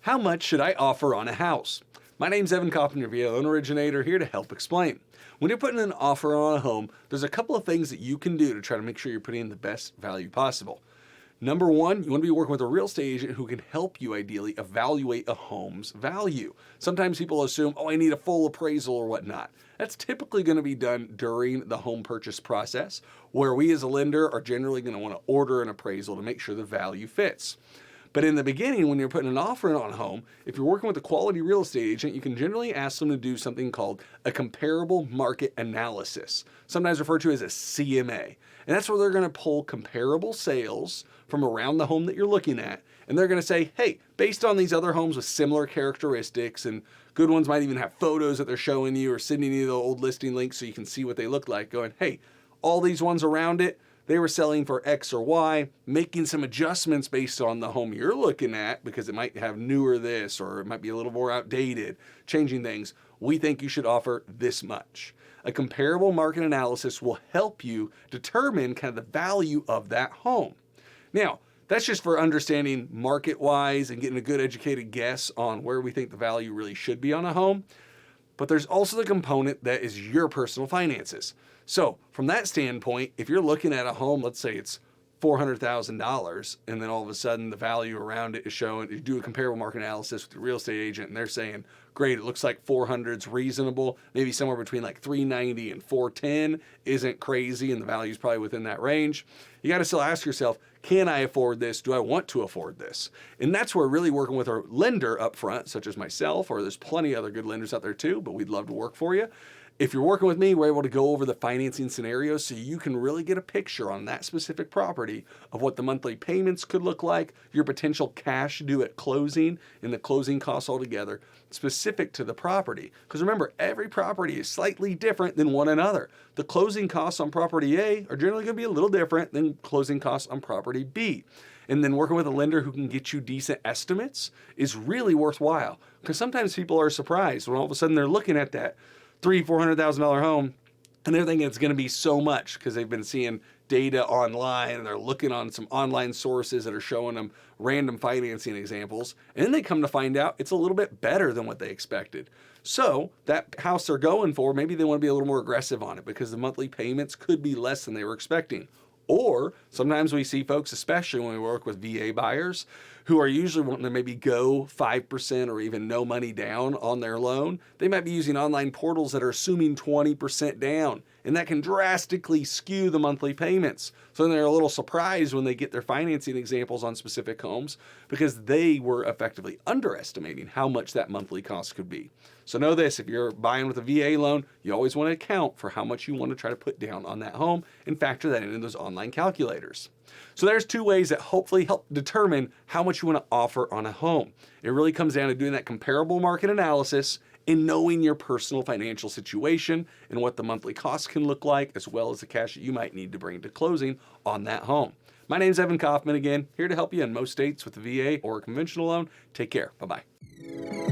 How much should I offer on a house? My name's Evan Kaufman, your VA loan originator, here to help explain. When you're putting an offer on a home, there's a couple of things that you can do to try to make sure you're putting in the best value possible. Number one, you want to be working with a real estate agent who can help you ideally evaluate a home's value. Sometimes people assume, oh, I need a full appraisal or whatnot. That's typically going to be done during the home purchase process, where we as a lender are generally going to want to order an appraisal to make sure the value fits. But in the beginning, when you're putting an offer on a home, if you're working with a quality real estate agent, you can generally ask them to do something called a comparable market analysis, sometimes referred to as a CMA. And that's where they're going to pull comparable sales from around the home that you're looking at. And they're going to say, hey, based on these other homes with similar characteristics, and good ones might even have photos that they're showing you or sending you the old listing links so you can see what they look like, going, hey, all these ones around it, they were selling for X or Y, making some adjustments based on the home you're looking at because it might have newer this or it might be a little more outdated, changing things. We think you should offer this much. A comparable market analysis will help you determine kind of the value of that home. Now, that's just for understanding market-wise and getting a good educated guess on where we think the value really should be on a home. But there's also the component that is your personal finances. So from that standpoint, if you're looking at a home, let's say it's $400,000, and then all of a sudden the value around it is showing, you do a comparable market analysis with the real estate agent and they're saying, great, it looks like 400 is reasonable, maybe somewhere between like 390 and 410 isn't crazy and the value is probably within that range. You got to still ask yourself, can I afford this? Do I want to afford this? And that's where really working with our lender up front, such as myself, or there's plenty of other good lenders out there too, but we'd love to work for you. If you're working with me, we're able to go over the financing scenarios so you can really get a picture on that specific property of what the monthly payments could look like, your potential cash due at closing, and the closing costs altogether, specific to the property. Because remember, every property is slightly different than one another. The closing costs on property A are generally going to be a little different than closing costs on property B. And then working with a lender who can get you decent estimates is really worthwhile. Because sometimes people are surprised when all of a sudden they're looking at that $400,000 home and they're thinking it's going to be so much because they've been seeing data online and they're looking on some online sources that are showing them random financing examples. And then they come to find out it's a little bit better than what they expected. So that house they're going for, maybe they want to be a little more aggressive on it because the monthly payments could be less than they were expecting. Or sometimes we see folks, especially when we work with VA buyers, who are usually wanting to maybe go 5% or even no money down on their loan. They might be using online portals that are assuming 20% down, and that can drastically skew the monthly payments. So then they're a little surprised when they get their financing examples on specific homes because they were effectively underestimating how much that monthly cost could be. So know this, if you're buying with a VA loan, you always want to account for how much you want to try to put down on that home and factor that into those online calculators. So there's two ways that hopefully help determine how much you want to offer on a home. It really comes down to doing that comparable market analysis and knowing your personal financial situation and what the monthly costs can look like, as well as the cash that you might need to bring to closing on that home. My name's Evan Kaufman again, here to help you in most states with the VA or a conventional loan. Take care. Bye-bye.